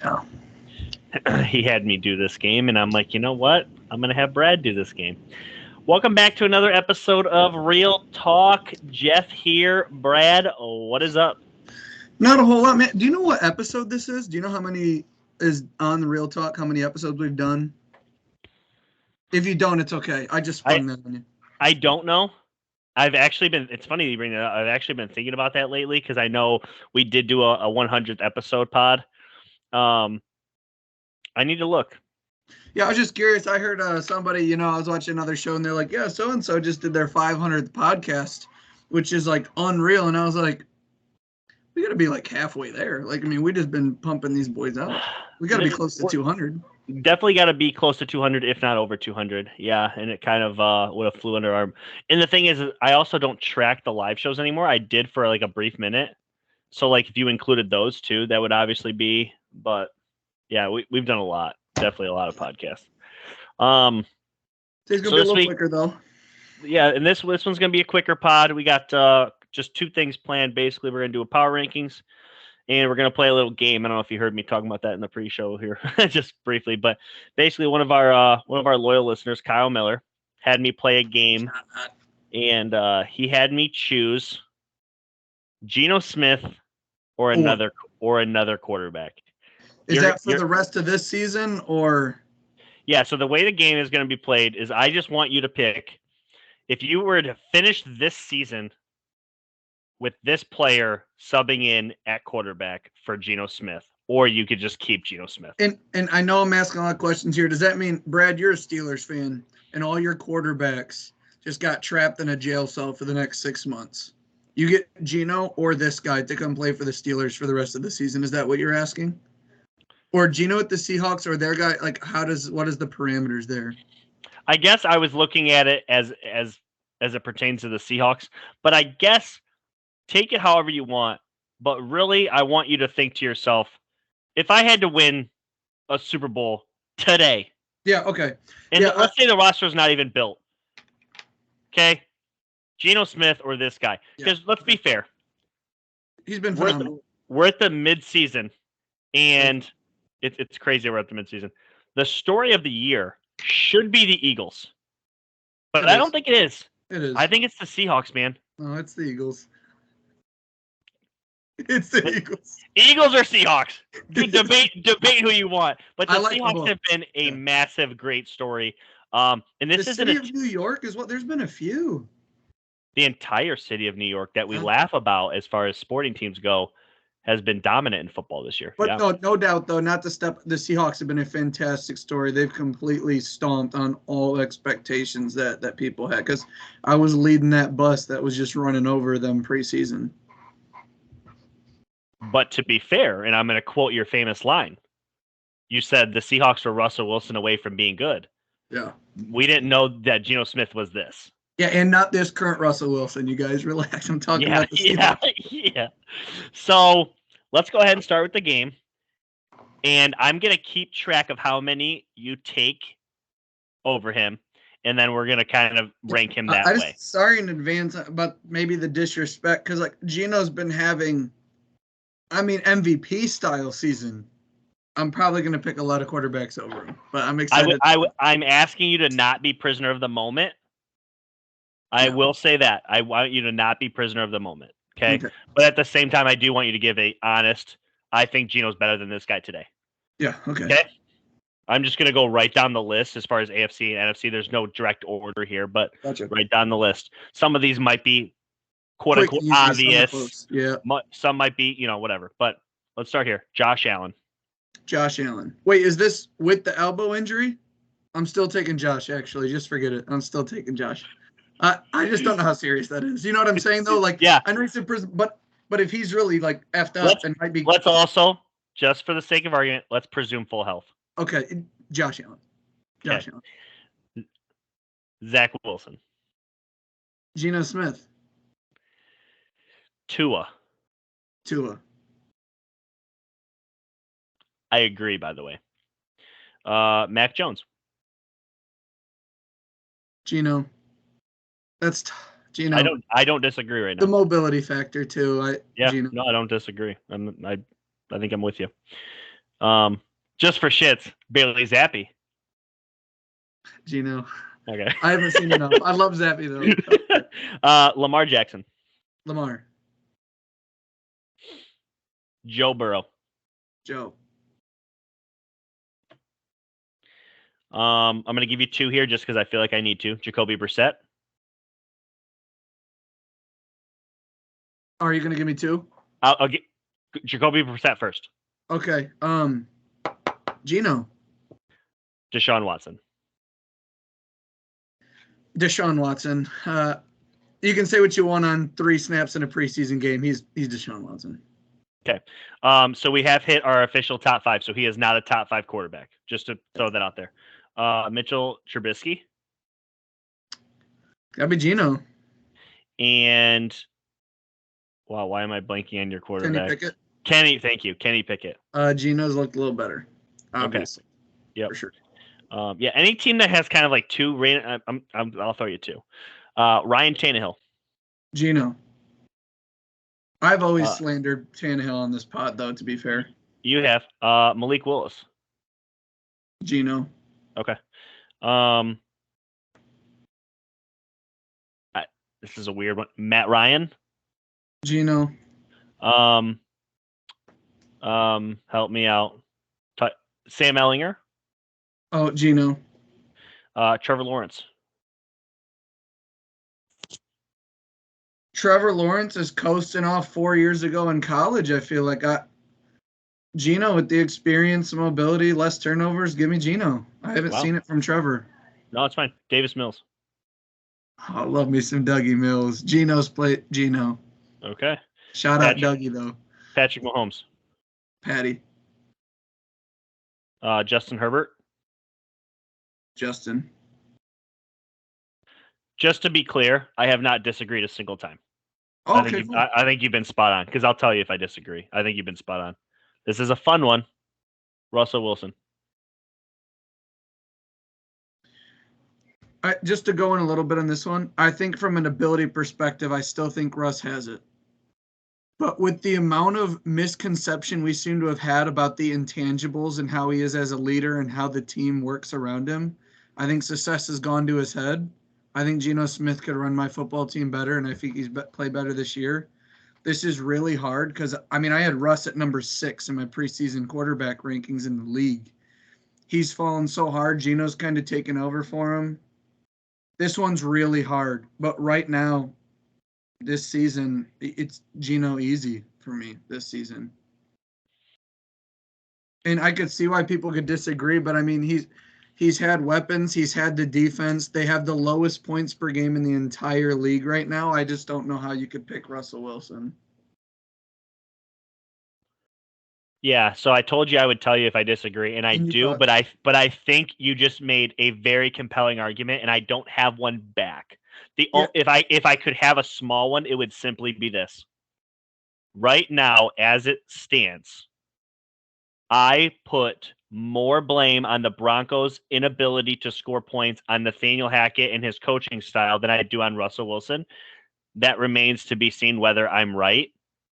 Yeah. He had me do this game, and I'm like, you know what? I'm going to have Brad do this game. Welcome back to another episode of Real Talk. Jeff here. Brad, what is up? Not a whole lot, man. Do you know what episode this is? Do you know how many is on the Real Talk? How many episodes we've done? If you don't, it's okay. I just sprung that on you. I don't know. I've actually been. It's funny you bring that up. I've actually been thinking about that lately because I know we did do a 100th episode pod. I need to look. Yeah, I was just curious. I heard somebody, I was watching another show and they're like, yeah, so and so just did their 500th podcast, which is like unreal. And I was like, we got to be like halfway there. Like, I mean, we just been pumping these boys out. We got to be close to 200. Definitely got to be close to 200, if not over 200. Yeah, and it kind of would have flew under our. And the thing is, I also don't track the live shows anymore. I did for like a brief minute. So, like, if you included those two, that would obviously be. But yeah, we've done a lot. Definitely a lot of podcasts. Today's gonna be a little quicker though. Yeah, and this one's gonna be a quicker pod. We got just two things planned. Basically, we're gonna do a power rankings, and we're gonna play a little game. I don't know if you heard me talking about that in the pre-show here, just briefly. But basically, one of our loyal listeners, Kyle Miller, had me play a game, and he had me choose Geno Smith or another quarterback. Is that for the rest of this season or? Yeah, so the way the game is going to be played is I just want you to pick if you were to finish this season with this player subbing in at quarterback for Geno Smith, or you could just keep Geno Smith. And I know I'm asking a lot of questions here. Does that mean, Brad, you're a Steelers fan and all your quarterbacks just got trapped in a jail cell for the next 6 months? You get Geno or this guy to come play for the Steelers for the rest of the season. Is that what you're asking? Or Geno at the Seahawks or their guy? Like, what is the parameters there? I guess I was looking at it as it pertains to the Seahawks, but I guess take it however you want. But really, I want you to think to yourself, if I had to win a Super Bowl today. Yeah, okay. And let's say the roster is not even built. Okay? Geno Smith or this guy. Because let's be fair. He's been phenomenal. We're at the midseason, and it's crazy we're at the midseason. The story of the year should be the Eagles. But I don't think it is. It is. I think it's the Seahawks, man. No, it's the Eagles. It's the Eagles. Eagles or Seahawks? Debate who you want. But the like Seahawks have been a massive, great story. And this the city of New York is what. There's been a few. The entire city of New York that we laugh about as far as sporting teams go has been dominant in football this year. But no doubt, though, not to step. The Seahawks have been a fantastic story. They've completely stomped on all expectations that people had. Because I was leading that bus that was just running over them preseason. But to be fair, and I'm going to quote your famous line, you said the Seahawks were Russell Wilson away from being good. Yeah. We didn't know that Geno Smith was this. Yeah, and not this current Russell Wilson. You guys relax. I'm talking about the Seahawks. Yeah. So let's go ahead and start with the game. And I'm going to keep track of how many you take over him. And then we're going to kind of rank him that way. Sorry in advance about maybe the disrespect. Because, like, Geno's been having, MVP style season. I'm probably going to pick a lot of quarterbacks over him. But I'm excited. I'm asking you to not be prisoner of the moment. I will say that. I want you to not be prisoner of the moment. Okay? But at the same time, I do want you to give a honest, I think Geno's better than this guy today. Yeah, okay. I'm just going to go right down the list as far as AFC and NFC. There's no direct order here, but right down the list. Some of these might be quote-unquote obvious. Yeah. Some might be, whatever. But let's start here. Josh Allen. Wait, is this with the elbow injury? I'm still taking Josh, actually. Just forget it. I'm still taking Josh. I just don't know how serious that is. You know what I'm saying, though? Like, yeah. I know he's in prison, but if he's really, like, effed up and might be... Let's also, just for the sake of argument, let's presume full health. Okay, Josh Allen. Allen. Zach Wilson. Geno Smith. Tua. I agree, by the way. Mac Jones. Geno. That's Geno. I don't disagree right now. The mobility factor too. Geno. No, I don't disagree. I think I'm with you. Just for shits, Bailey Zappi. Geno. Okay. I haven't seen enough. I love Zappy though. Lamar Jackson. Lamar. Joe Burrow. Joe. I'm going to give you two here just because I feel like I need to. Jacoby Brissett. Are you going to give me two? I'll get Jacoby Brissett first. Okay. Geno. Deshaun Watson. Deshaun Watson. You can say what you want on 3 snaps in a preseason game. He's Deshaun Watson. Okay. So we have hit our official top 5. So he is not a top 5 quarterback. Just to throw that out there. Mitchell Trubisky. Gotta be Geno. And wow, why am I blanking on your quarterback? Kenny Pickett. Thank you. Kenny Pickett. Geno's looked a little better. Obviously. Okay. Yep. For sure. Yeah, any team that has kind of like 2 I'll throw you 2. Ryan Tannehill. Geno. I've always slandered Tannehill on this pod, though, to be fair. You have. Malik Willis. Geno. Okay. This is a weird one. Matt Ryan. Geno. Help me out. Sam Ellinger. Oh, Geno. Trevor Lawrence. Trevor Lawrence is coasting off 4 years ago in college. I feel like Geno with the experience, mobility, less turnovers. Give me Geno. I haven't seen it from Trevor. No, it's fine. Davis Mills. Oh, I love me some Dougie Mills. Geno's play Geno. Okay. Shout out Dougie though. Patrick Mahomes. Patty. Justin Herbert. Justin. Just to be clear, I have not disagreed a single time. Oh, okay, I think you've been spot on, because I'll tell you if I disagree. I think you've been spot on. This is a fun one. Russell Wilson. Just to go in a little bit on this one, I think from an ability perspective, I still think Russ has it. But with the amount of misconception we seem to have had about the intangibles and how he is as a leader and how the team works around him, I think success has gone to his head. I think Geno Smith could run my football team better, and I think he's play better this year. This is really hard because, I had Russ at number 6 in my preseason quarterback rankings in the league. He's fallen so hard. Geno's kind of taken over for him. This one's really hard. But right now, this season, it's Geno easy for me this season. And I could see why people could disagree, but he's had weapons. He's had the defense. They have the lowest points per game in the entire league right now. I just don't know how you could pick Russell Wilson. Yeah, so I told you I would tell you if I disagree, and I do, but I think you just made a very compelling argument, and I don't have one back. If I could have a small one, it would simply be this. Right now, as it stands, I put more blame on the Broncos' inability to score points on Nathaniel Hackett and his coaching style than I do on Russell Wilson. That remains to be seen whether I'm right.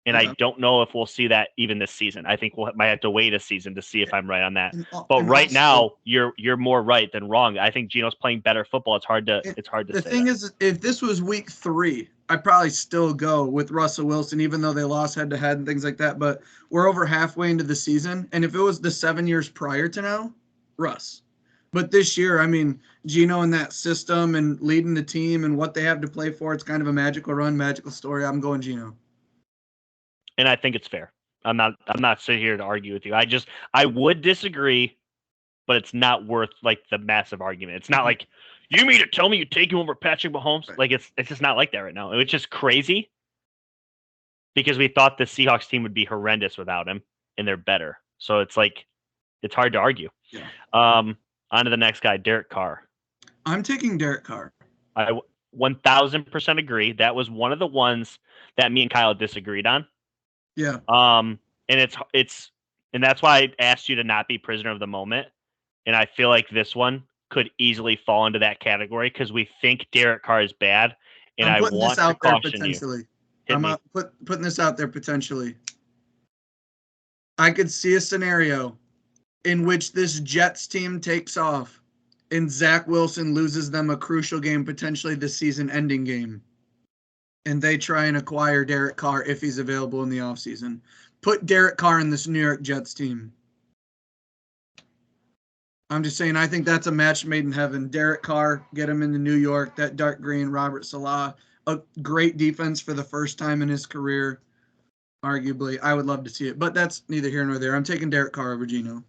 And I don't know if we'll see that even this season. I think might have to wait a season to see if I'm right on that. But right now, you're more right than wrong. I think Geno's playing better football. It's hard to say. The thing is, if this was week 3, I'd probably still go with Russell Wilson, even though they lost head-to-head and things like that. But we're over halfway into the season. And if it was the 7 years prior to now, Russ. But this year, Geno and that system and leading the team and what they have to play for, it's kind of a magical run, magical story. I'm going Geno. And I think it's fair. I'm not sitting here to argue with you. I would disagree, but it's not worth like the massive argument. It's not like you mean to tell me you take him over Patrick Mahomes. Right. Like it's just not like that right now. It's just crazy because we thought the Seahawks team would be horrendous without him, and they're better. So it's like it's hard to argue. Yeah. On to the next guy, Derek Carr. I'm taking Derek Carr. I 1000% agree. That was one of the ones that me and Kyle disagreed on. Yeah. And and that's why I asked you to not be prisoner of the moment. And I feel like this one could easily fall into that category because we think Derek Carr is bad. And I want to caution you. Putting this out there potentially. I could see a scenario in which this Jets team takes off and Zach Wilson loses them a crucial game, potentially the season-ending game, and they try and acquire Derek Carr if he's available in the offseason. Put Derek Carr in this New York Jets team. I'm just saying, I think that's a match made in heaven. Derek Carr, get him into New York, that dark green, Robert Salah, a great defense for the first time in his career, arguably. I would love to see it, but that's neither here nor there. I'm taking Derek Carr over Geno.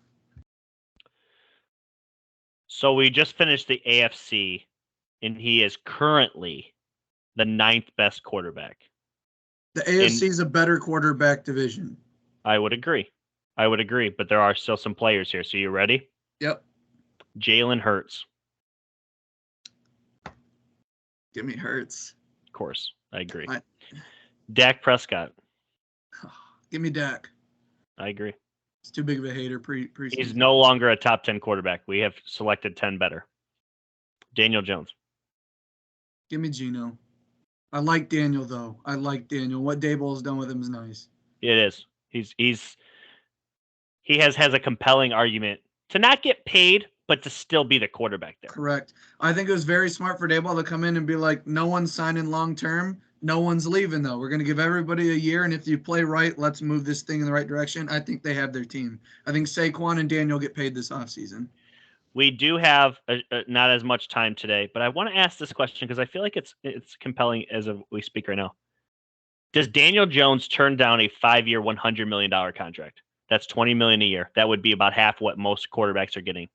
So we just finished the AFC, and he is currently the 9th best quarterback. The AFC is a better quarterback division. I would agree, but there are still some players here. So you ready? Yep. Jalen Hurts. Give me Hurts. Of course, I agree. Dak Prescott. Give me Dak. I agree. It's too big of a hater preseason. He's no longer a top 10 quarterback. We have selected 10 better. Daniel Jones. Give me Geno. I like Daniel, though. I like Daniel. What Daboll's done with him is nice. It is. He has a compelling argument to not get paid, but to still be the quarterback there. Correct. I think it was very smart for Daboll to come in and be like, no one's signing long term. No one's leaving, though. We're going to give everybody a year, and if you play right, let's move this thing in the right direction. I think they have their team. I think Saquon and Daniel get paid this offseason. We do have not as much time today, but I want to ask this question because I feel like it's compelling as we speak right now. Does Daniel Jones turn down a 5-year, $100 million contract? That's $20 million a year. That would be about half what most quarterbacks are getting.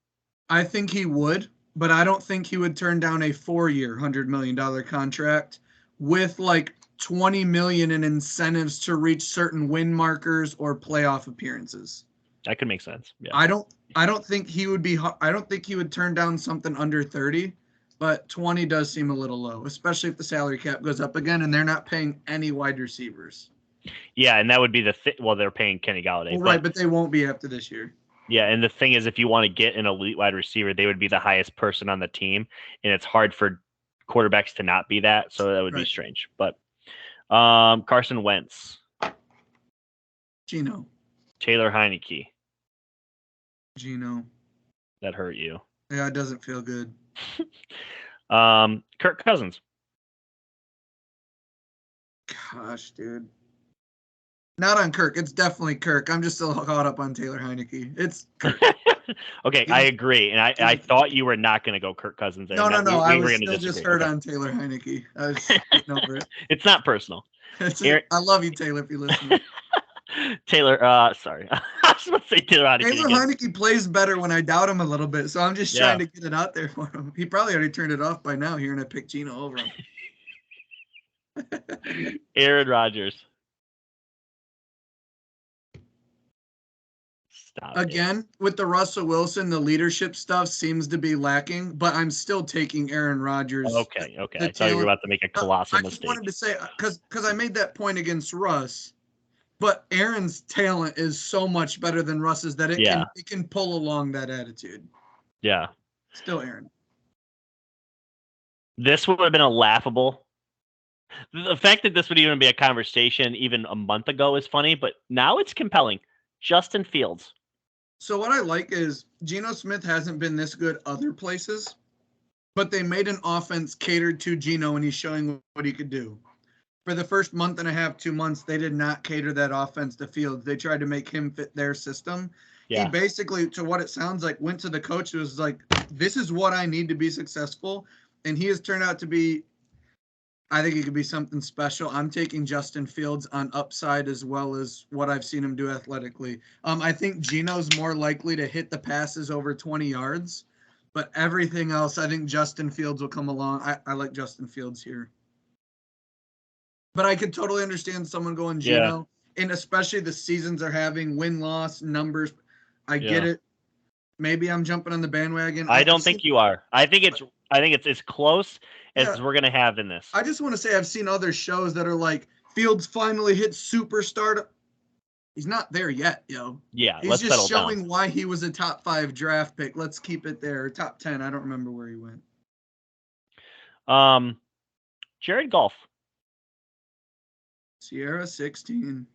I think he would, but I don't think he would turn down a 4-year, $100 million contract with like $20 million in incentives to reach certain win markers or playoff appearances. That could make sense. Yeah. I don't think he would turn down something under 30, but 20 does seem a little low, especially if the salary cap goes up again and they're not paying any wide receivers. Yeah, and that would be well, they're paying Kenny Galladay. Well, right, but they won't be after this year. Yeah, and the thing is, if you want to get an elite wide receiver, they would be the highest person on the team, and it's hard for quarterbacks to not be that, so that would be strange. But Carson Wentz. Geno. Taylor Heineke. Geno. That hurt you. Yeah, it doesn't feel good. Kirk Cousins. Gosh, dude. Not on Kirk. It's definitely Kirk. I'm just still caught up on Taylor Heineke. It's Kirk. Okay, I agree. And I thought you were not going to go Kirk Cousins there. No. I was still disagree. just hurt on Taylor Heineke. I was getting over it. It's not personal. I love you, Taylor, if you listen. Taylor, sorry. I was about to say Taylor Heineke. Taylor Heineke plays better when I doubt him a little bit, so I'm just trying to get it out there for him. He probably already turned it off by now, hearing I picked Geno over him. Aaron Rodgers. Stop Again, with the Russell Wilson, the leadership stuff seems to be lacking, but I'm still taking Aaron Rodgers. Okay. I thought you were about to make a colossal mistake. I just wanted to say, because I made that point against Russ, but Aaron's talent is so much better than Russ's that it can pull along that attitude. Yeah. Still Aaron. This would have been a laughable. The fact that this would even be a conversation even a month ago is funny, but now it's compelling. Justin Fields. So what I like is Geno Smith hasn't been this good other places, but they made an offense catered to Geno, and he's showing what he could do. For the first month and a half, 2 months, they did not cater that offense to Fields. They tried to make him fit their system. Yeah. He basically, to what it sounds like, went to the coach and was like, this is what I need to be successful. And he has turned out to be, I think he could be something special. I'm taking Justin Fields on upside as well as what I've seen him do athletically. I think Geno's more likely to hit the passes over 20 yards, but everything else, I think Justin Fields will come along. I like Justin Fields here. But I could totally understand someone going Geno, and especially the seasons are having win-loss numbers. I get it. Maybe I'm jumping on the bandwagon. I don't think you are. I think it's as close as we're gonna have in this. I just want to say I've seen other shows that are like Fields finally hit superstar. He's not there yet, yo. Yeah, he's just showing why he was a top 5 draft pick. Let's keep it there. Top 10. I don't remember where he went. Jared Goff. Sierra 16.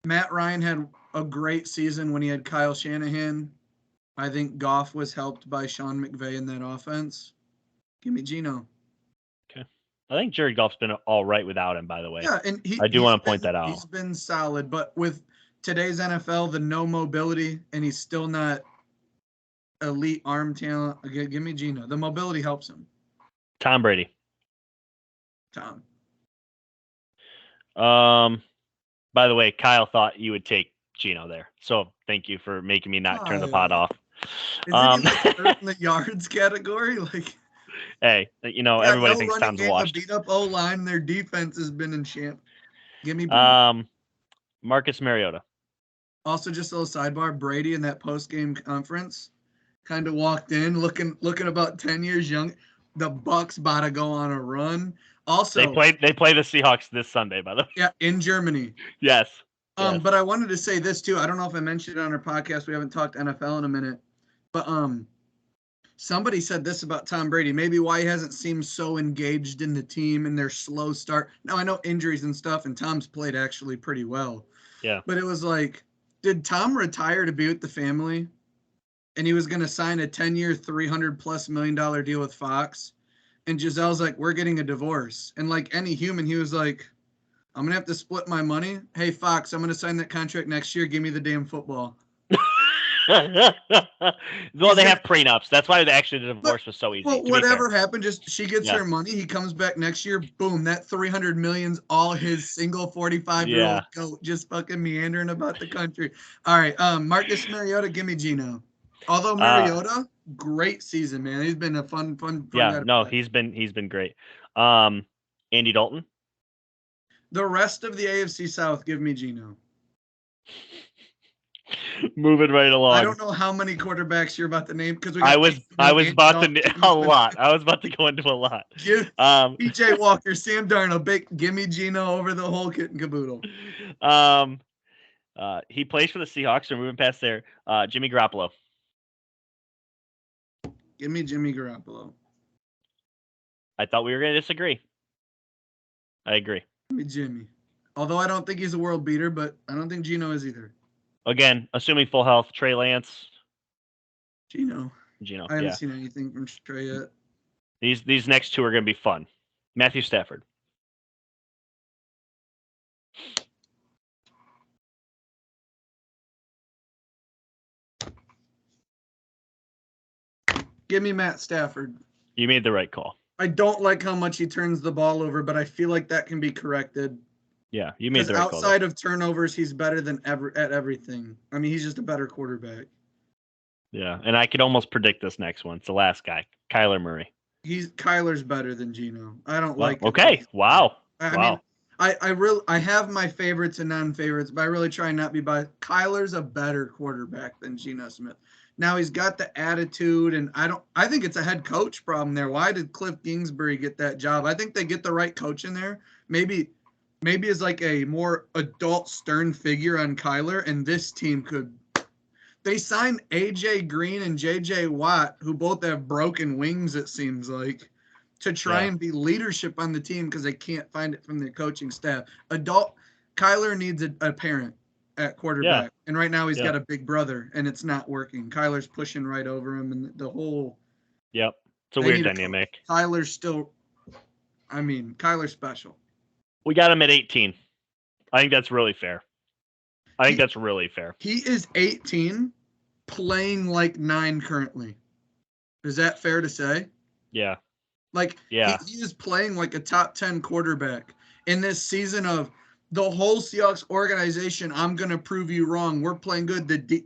Matt Ryan had a great season when he had Kyle Shanahan. I think Goff was helped by Sean McVay in that offense. Give me Geno. Okay. I think Jared Goff's been all right without him, by the way. Yeah, and I do want to point that out. He's been solid, but with today's NFL, the no mobility, and he's still not elite arm talent. Okay, give me Geno. The mobility helps him. Tom Brady. Tom. By the way, Kyle thought you would take Geno there, so thank you for making me not turn the pod off. Isn't he like third in the yards category? Like, hey, everybody thinks Tom's washed. A beat up O line. Their defense has been in champ. Give me Brady. Marcus Mariota. Also, just a little sidebar: Brady in that post game conference kind of walked in looking about 10 years young. The Bucks about to go on a run. Also, they play the Seahawks this Sunday, by the way. Yeah, in Germany. Yes. But I wanted to say this too. I don't know if I mentioned it on our podcast. We haven't talked NFL in a minute. But somebody said this about Tom Brady. Maybe why he hasn't seemed so engaged in the team and their slow start. Now I know injuries and stuff, and Tom's played actually pretty well. Yeah. But it was like, did Tom retire to be with the family? And he was going to sign a 10-year, $300+ million deal with Fox. And Gisele's like, we're getting a divorce. And like any human, he was like, I'm going to have to split my money. Hey, Fox, I'm going to sign that contract next year. Give me the damn football. Well, they have prenups. That's why the divorce was so easy. Well, whatever happened, just she gets her money. He comes back next year. Boom, that $300 million's all his single 45-year-old goat just fucking meandering about the country. All right, Marcus Mariota, give me Geno. Although Mariota, great season, man. He's been a fun yeah, no, he's been great. Andy Dalton. The rest of the AFC South, give me Geno. Moving right along. I don't know how many quarterbacks you're about to name because I was about to name a lot. I was about to go into a lot. PJ Walker, Sam Darnold, give me Geno over the whole kit and caboodle. He plays for the Seahawks. We're moving past there. Jimmy Garoppolo. Give me Jimmy Garoppolo. I thought we were going to disagree. I agree. Give me Jimmy. Although I don't think he's a world beater, but I don't think Geno is either. Again, assuming full health, Trey Lance. Geno. I haven't seen anything from Trey yet. These next two are going to be fun. Matthew Stafford. Give me Matt Stafford. You made the right call. I don't like how much he turns the ball over, but I feel like that can be corrected. Yeah, you made the right call. Outside of turnovers, he's better than ever at everything. I mean, he's just a better quarterback. Yeah, and I could almost predict this next one. It's the last guy, Kyler Murray. Kyler's better than Geno. I don't like it. Okay, wow. I mean, I have my favorites and non-favorites, but I really try not to be biased. Kyler's a better quarterback than Geno Smith. Now he's got the attitude, and I think it's a head coach problem there. Why did Cliff Kingsbury get that job? I think they get the right coach in there. Maybe as like a more adult, stern figure on Kyler, and this team could. They signed AJ Green and JJ Watt, who both have broken wings, it seems like, to try and be leadership on the team because they can't find it from their coaching staff. Kyler needs a parent at quarterback, and right now he's got a big brother, and it's not working. Kyler's pushing right over him, and the whole. Yep, it's a weird dynamic. Kyler's special. We got him at 18. I think that's really fair. He is 18, playing like 9 currently. Is that fair to say? Yeah. He is playing like a top 10 quarterback in this season of the whole Seahawks organization. I'm going to prove you wrong. We're playing good. The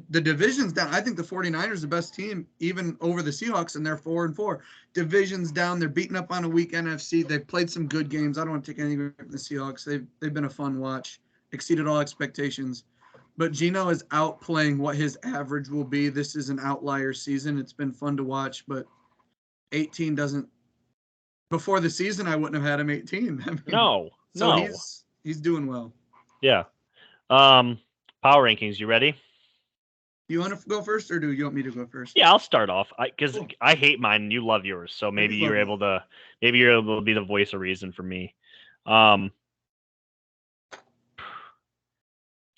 division's down. I think the 49ers are the best team, even over the Seahawks, and they're 4-4. Division's down. They're beating up on a weak NFC. They've played some good games. I don't want to take anything from the Seahawks. They've been a fun watch. Exceeded all expectations. But Geno is outplaying what his average will be. This is an outlier season. It's been fun to watch, but 18 doesn't. Before the season, I wouldn't have had him 18. I mean, no. He's doing well. Yeah. Power rankings. You ready? Do you want to go first, or do you want me to go first? Yeah, I'll start off. Because I hate mine and you love yours, so maybe you're able to be the voice of reason for me.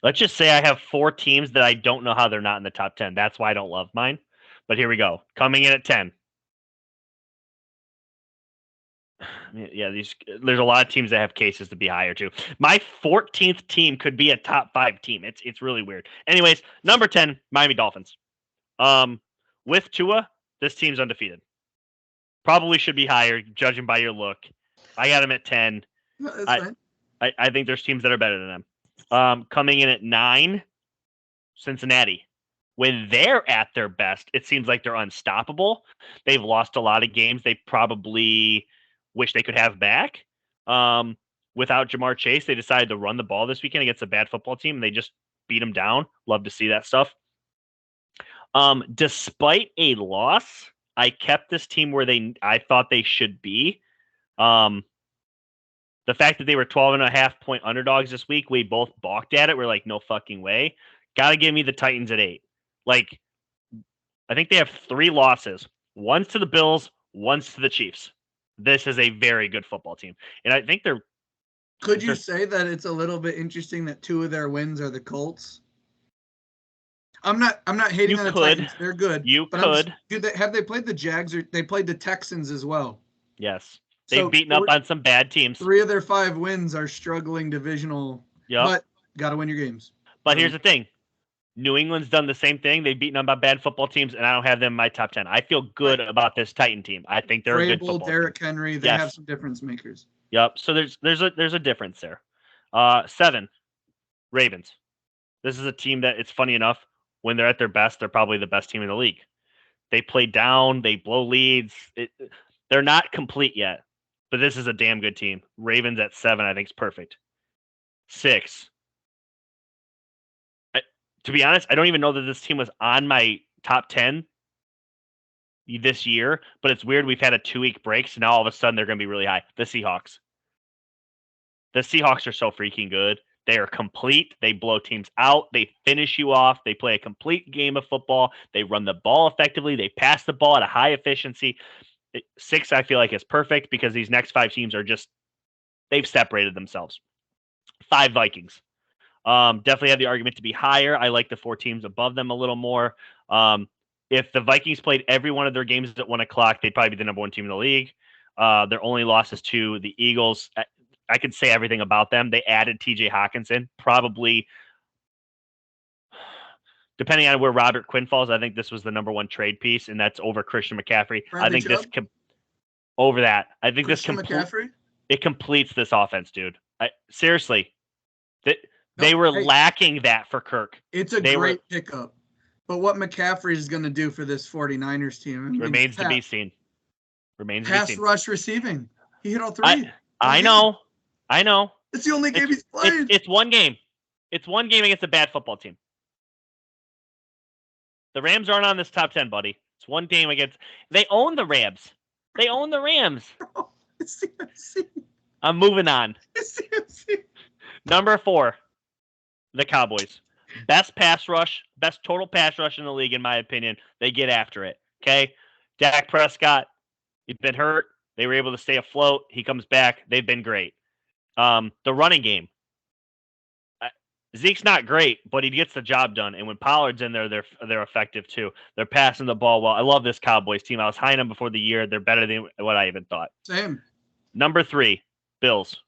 Let's just say I have 4 teams that I don't know how they're not in the top 10. That's why I don't love mine. But here we go. Coming in at 10. Yeah, there's a lot of teams that have cases to be higher too. My 14th team could be a top 5 team. It's really weird. Anyways, number 10, Miami Dolphins. With Tua, this team's undefeated. Probably should be higher, judging by your look. I got them at 10. No, that's I, fine. I think there's teams that are better than them. Coming in at 9, Cincinnati. When they're at their best, it seems like they're unstoppable. They've lost a lot of games they probably wish they could have back. Without Jamar Chase, they decided to run the ball this weekend against a bad football team, and they just beat them down. Love to see that stuff. Despite a loss, I kept this team where I thought they should be. The fact that they were 12.5-point underdogs this week, we both balked at it. We're like, no fucking way. Got to give me the Titans at 8. Like, I think they have 3 losses. One's to the Bills, one's to the Chiefs. This is a very good football team. And I think they're... Could you say that it's a little bit interesting that 2 of their wins are the Colts? I'm not hating on the Titans. They're good. Have they played the Jags or they played the Texans as well? Yes. They've beaten up on some bad teams. 3 of their 5 wins are struggling divisional. Yep. But got to win your games. But here's the thing. New England's done the same thing. They've beaten up on bad football teams, and I don't have them in my top 10. I feel good about this Titan team. I think they're a good football Derrick team. Henry, they have some difference makers. Yep. So there's a difference there. 7, Ravens. This is a team that, it's funny enough, when they're at their best, they're probably the best team in the league. They play down, they blow leads. They're not complete yet, but this is a damn good team. Ravens at 7, I think is perfect. 6. To be honest, I don't even know that this team was on my top 10 this year, but it's weird. We've had a 2-week break, so now all of a sudden they're going to be really high. The Seahawks. The Seahawks are so freaking good. They are complete. They blow teams out. They finish you off. They play a complete game of football. They run the ball effectively. They pass the ball at a high efficiency. 6, I feel like, is perfect because these next 5 teams are just, they've separated themselves. 5, Vikings. Definitely have the argument to be higher. I like the 4 teams above them a little more. If the Vikings played every one of their games at 1 o'clock, they'd probably be the number 1 team in the league. Their only losses to the Eagles. I could say everything about them. They added TJ Hawkinson, probably, depending on where Robert Quinn falls, I think this was the number 1 trade piece, and that's over Christian McCaffrey. I think this over that. I think Christian McCaffrey? It completes this offense, dude. Seriously. They were lacking that for Kirk. It's a great pickup. But what McCaffrey is going to do for this 49ers team remains to be seen. Pass rush receiving. He hit all 3. I know. It's the only game he's played. It's one game. It's one game against a bad football team. The Rams aren't on this top 10, buddy. It's one game against. They own the Rams. They own the Rams. It's CMC. I'm moving on. It's CMC. Number 4, the Cowboys. Best pass rush, best total pass rush in the league, in my opinion. They get after it. Okay? Dak Prescott, he's been hurt. They were able to stay afloat. He comes back. They've been great. The running game. Zeke's not great, but he gets the job done. And when Pollard's in there, they're effective too. They're passing the ball well. I love this Cowboys team. I was high on them before the year. They're better than what I even thought. Same. Number 3, Bills.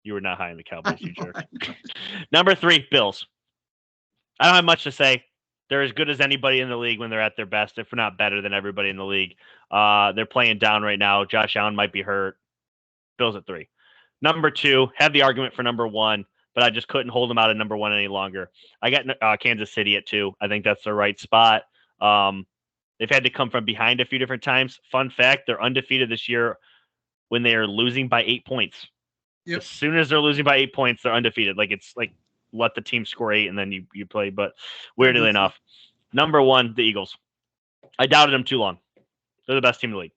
You were not high on the Cowboys, you jerk. Number 3, Bills. I don't have much to say. They're as good as anybody in the league when they're at their best, if not better than everybody in the league. They're playing down right now. Josh Allen might be hurt. Bills at 3. Number 2, had the argument for number 1, but I just couldn't hold them out at number 1 any longer. I got Kansas City at 2. I think that's the right spot. They've had to come from behind a few different times. Fun fact, they're undefeated this year when they are losing by 8 points. Yep. As soon as they're losing by 8 points, they're undefeated. It's like let the team score 8 and then you play. But weirdly enough, number 1, the Eagles. I doubted them too long. They're the best team in the league.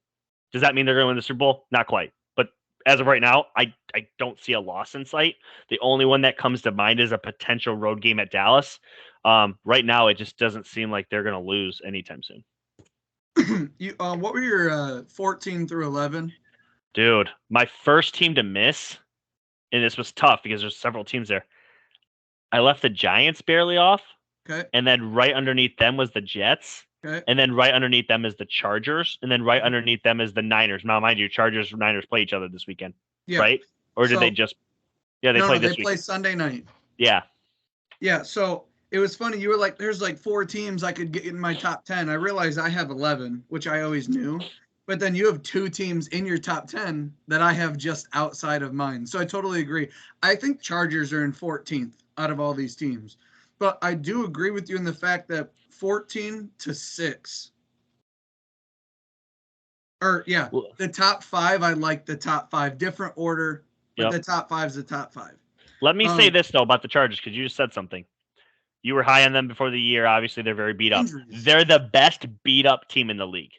Does that mean they're going to win the Super Bowl? Not quite. But as of right now, I don't see a loss in sight. The only one that comes to mind is a potential road game at Dallas. Right now, it just doesn't seem like they're going to lose anytime soon. What were your 14 through 11? Dude, my first team to miss, and this was tough because there's several teams there. I left the Giants barely off. Okay. And then right underneath them was the Jets. Okay. And then right underneath them is the Chargers. And then right underneath them is the Niners. Now, mind you, Chargers and Niners play each other this weekend. Yeah. Right? Or did So- they just Yeah, they play this they weekend. play Sunday night. Yeah. Yeah, so it was funny. You were like, there's like 4 teams I could get in my top 10. I realized I have 11, which I always knew. But then you have 2 teams in your top 10 that I have just outside of mine. So I totally agree. I think Chargers are in 14th out of all these teams. But I do agree with you in the fact that 14 to 6. The top 5, I like the top 5. Different order, but the top 5 is the top 5. Let me say this, though, about the Chargers, because you just said something. You were high on them before the year. Obviously, they're very beat up. Injuries. They're the best beat up team in the league.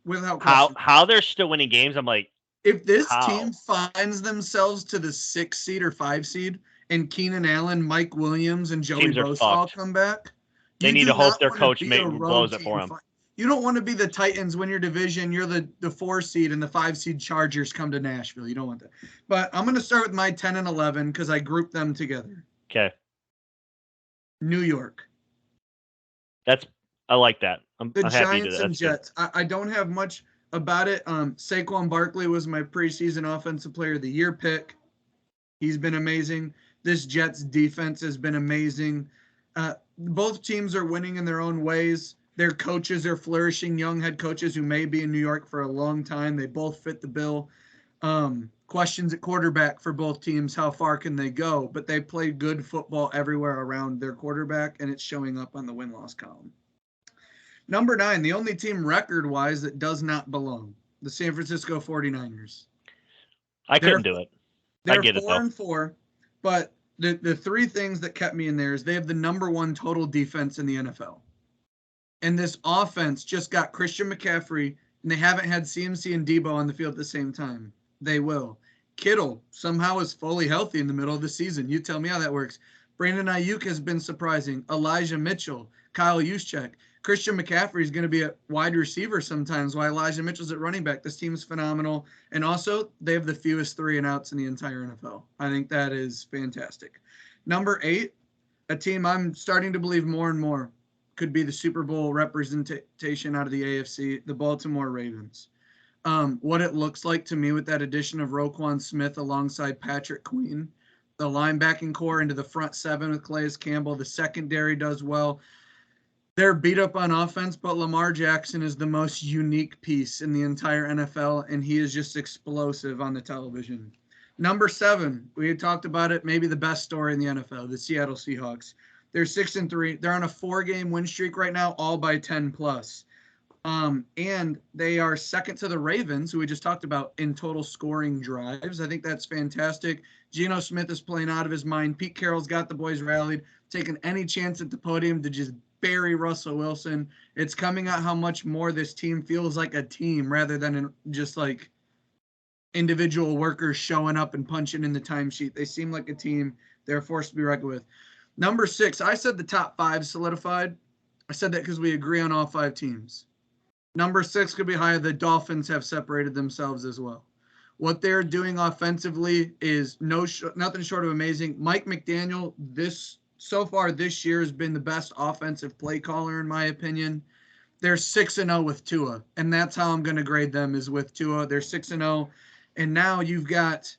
Without question. How they're still winning games, I'm like, if this team finds themselves to the 6 seed or 5 seed, and Keenan Allen, Mike Williams, and Joey Bosa all come back, they need to hope their coach blows it for them. You don't want to be the Titans win your division. You're the 4 seed and the 5 seed Chargers come to Nashville. You don't want that. But I'm going to start with my 10 and 11 because I grouped them together. Okay. New York. I like that. I'm the happy Giants and Jets. I don't have much about it. Saquon Barkley was my preseason offensive player of the year pick. He's been amazing. This Jets defense has been amazing. Both teams are winning in their own ways. Their coaches are flourishing, young head coaches who may be in New York for a long time. They both fit the bill. Questions at quarterback for both teams. How far can they go? But they play good football everywhere around their quarterback, and it's showing up on the win-loss column. Number 9, the only team record-wise that does not belong, the San Francisco 49ers. I couldn't do it. I get it, though. They're 4-4, but the 3 things that kept me in there is they have the number 1 total defense in the NFL. And this offense just got Christian McCaffrey, and they haven't had CMC and Debo on the field at the same time. They will. Kittle somehow is fully healthy in the middle of the season. You tell me how that works. Brandon Ayuk has been surprising. Elijah Mitchell, Kyle Juszczyk. Christian McCaffrey is going to be a wide receiver sometimes while Elijah Mitchell's at running back. This team's phenomenal. And also, they have the fewest 3-and-outs in the entire NFL. I think that is fantastic. Number 8, a team I'm starting to believe more and more could be the Super Bowl representation out of the AFC, the Baltimore Ravens. What it looks like to me with that addition of Roquan Smith alongside Patrick Queen, the linebacking core into the front 7 with Calais Campbell, the secondary does well. They're beat up on offense, but Lamar Jackson is the most unique piece in the entire NFL, and he is just explosive on the television. Number 7, we had talked about it, maybe the best story in the NFL, the Seattle Seahawks. They're 6-3. They're on a 4-game win streak right now, all by 10+. And they are second to the Ravens, who we just talked about, in total scoring drives. I think that's fantastic. Geno Smith is playing out of his mind. Pete Carroll's got the boys rallied, taking any chance at the podium to just bury Russell Wilson. It's coming out how much more this team feels like a team rather than just like individual workers showing up and punching in the timesheet. They seem like a team. They're a force to be reckoned with. Number 6, I said the top 5 solidified. I said that because we agree on all 5 teams. Number 6 could be higher. The Dolphins have separated themselves as well. What they're doing offensively is nothing short of amazing. Mike McDaniel, so far this year, has been the best offensive play caller, in my opinion. They're 6-0 with Tua, and that's how I'm going to grade them, is with Tua. They're 6-0, and now you've got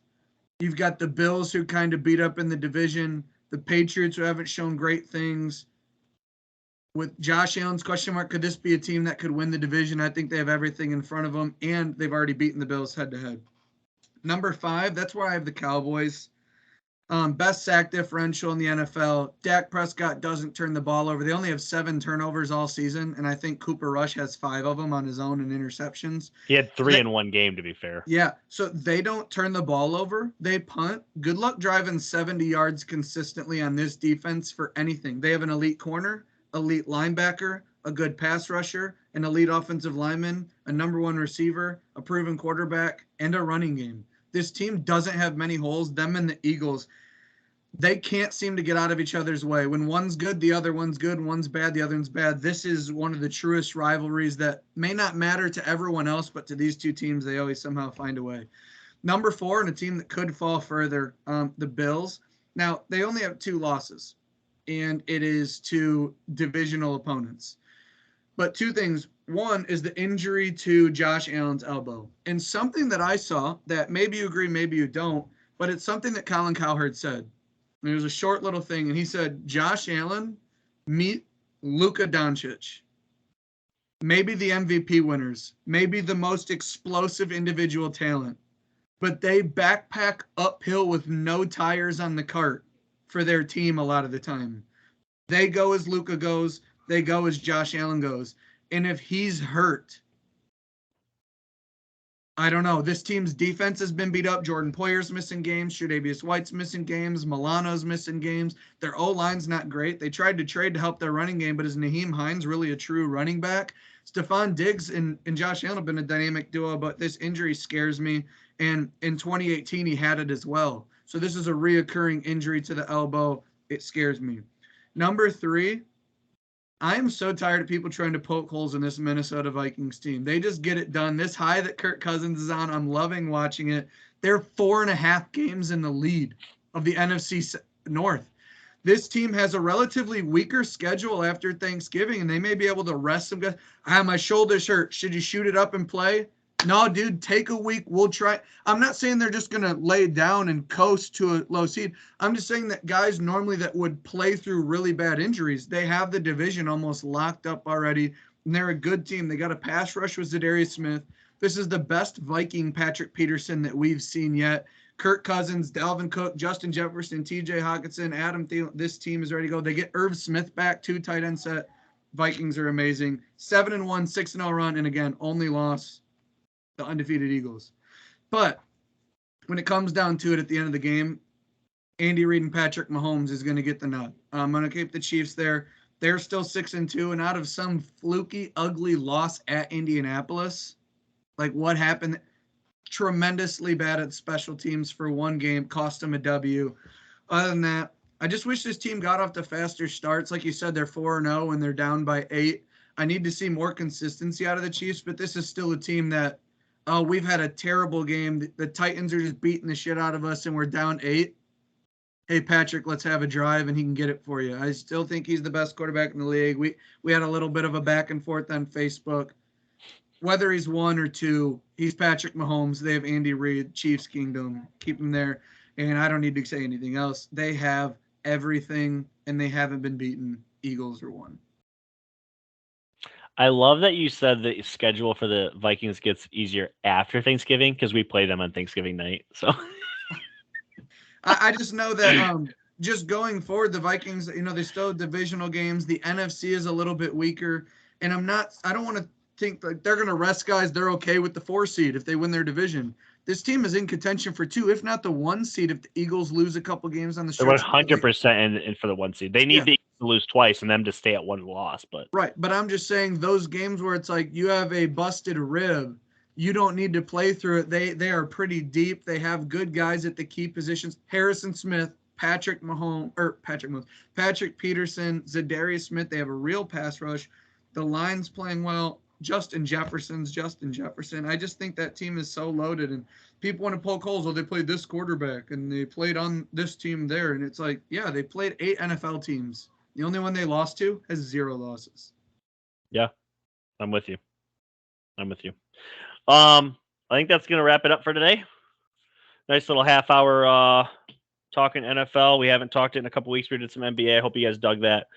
the Bills, who kind of beat up in the division, the Patriots, who haven't shown great things. With Josh Allen's question mark, could this be a team that could win the division? I think they have everything in front of them, and they've already beaten the Bills head-to-head. Number 5, that's where I have the Cowboys. Best sack differential in the NFL. Dak Prescott doesn't turn the ball over. They only have 7 turnovers all season, and I think Cooper Rush has 5 of them on his own in interceptions. He had 3 in one game, to be fair. Yeah, so they don't turn the ball over. They punt. Good luck driving 70 yards consistently on this defense for anything. They have an elite corner, elite linebacker, a good pass rusher, an elite offensive lineman, a number 1 receiver, a proven quarterback, and a running game. This team doesn't have many holes. Them and the Eagles, they can't seem to get out of each other's way. When one's good, the other one's good. One's bad, the other one's bad. This is one of the truest rivalries that may not matter to everyone else, but to these 2 teams, they always somehow find a way. Number 4, and a team that could fall further, the Bills. Now, they only have 2 losses. and it is to divisional opponents. But two things. One is the injury to Josh Allen's elbow. And something that I saw that maybe you agree, maybe you don't, but it's something that Colin Cowherd said. And it was a short little thing. And he said, Josh Allen, meet Luka Doncic. Maybe the MVP winners, maybe the most explosive individual talent, but they backpack uphill with no tires on the cart for their team a lot of the time. They go as Luka goes, they go as Josh Allen goes. And if he's hurt, I don't know. This team's defense has been beat up. Jordan Poyer's missing games. Tre'Davious White's missing games. Milano's missing games. Their O-line's not great. They tried to trade to help their running game, but is Nyheim Hines really a true running back? Stephon Diggs and Josh Allen have been a dynamic duo, but this injury scares me. And in 2018, he had it as well. So this is a reoccurring injury to the elbow. It scares me. Number 3, I am so tired of people trying to poke holes in this Minnesota Vikings team. They just get it done. This high that Kirk Cousins is on, I'm loving watching it. They're 4.5 games in the lead of the NFC North. This team has a relatively weaker schedule after Thanksgiving, and they may be able to rest some guys. My shoulder's hurt. Should you shoot it up and play? No, dude, take a week. We'll try. I'm not saying they're just going to lay down and coast to a low seed. I'm just saying that guys normally that would play through really bad injuries, they have the division almost locked up already, and they're a good team. They got a pass rush with Zadarius Smith. This is the best Viking Patrick Peterson that we've seen yet. Kirk Cousins, Dalvin Cook, Justin Jefferson, TJ Hawkinson, Adam Thielen. This team is ready to go. They get Irv Smith back, 2 tight end set. Vikings are amazing. 7-1, 6-0 run, and again, only loss, the undefeated Eagles. But when it comes down to it at the end of the game, Andy Reid and Patrick Mahomes is going to get the nod. I'm going to keep the Chiefs there. They're still 6-2, and out of some fluky, ugly loss at Indianapolis, like what happened, tremendously bad at special teams for one game, cost them a W. Other than that, I just wish this team got off to faster starts. Like you said, they're 4-0 and they're down by 8. I need to see more consistency out of the Chiefs, but this is still a team that, we've had a terrible game. The Titans are just beating the shit out of us, and we're down 8. Hey, Patrick, let's have a drive, and he can get it for you. I still think he's the best quarterback in the league. We had a little bit of a back and forth on Facebook. Whether he's 1 or 2, he's Patrick Mahomes. They have Andy Reid, Chiefs Kingdom. Keep him there. And I don't need to say anything else. They have everything, and they haven't been beaten. Eagles are 1. I love that you said the schedule for the Vikings gets easier after Thanksgiving because we play them on Thanksgiving night. So I just know that just going forward, the Vikings, they still have divisional games. The NFC is a little bit weaker, and I don't want to think like they're going to rest guys. They're okay with the 4 seed if they win their division. This team is in contention for 2, if not the 1 seed, if the Eagles lose a couple games on the stretch. They're 100% in for the 1 seed. They need the Eagles to lose twice and them to stay at 1 loss. But right, but I'm just saying those games where it's like you have a busted rib, you don't need to play through it. They are pretty deep. They have good guys at the key positions. Harrison Smith, Patrick Peterson, Zadarius Smith. They have a real pass rush. The line's playing well. Justin Jefferson. I just think that team is so loaded, and people want to poke holes. Well, they played this quarterback, and they played on this team there, and it's like, yeah, they played 8 NFL teams. The only one they lost to has 0 losses. Yeah, I'm with you. I think that's going to wrap it up for today. Nice little half hour talking NFL. We haven't talked it in a couple weeks. We did some NBA. I hope you guys dug that.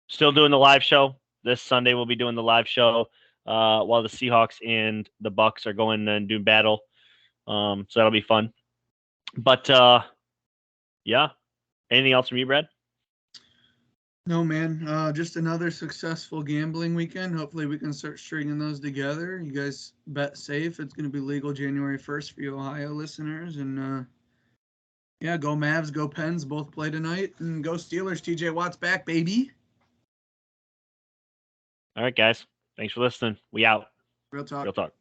Still doing the live show. This Sunday we'll be doing the live show while the Seahawks and the Bucks are going and doing battle. So that'll be fun. But yeah. Anything else from you, Brad? No, man. Just another successful gambling weekend. Hopefully we can start stringing those together. You guys bet safe. It's going to be legal January 1st for you Ohio listeners. And yeah, go Mavs, go Pens. Both play tonight. And go Steelers. TJ Watt's back, baby. All right, guys. Thanks for listening. We out. Real talk. Real talk.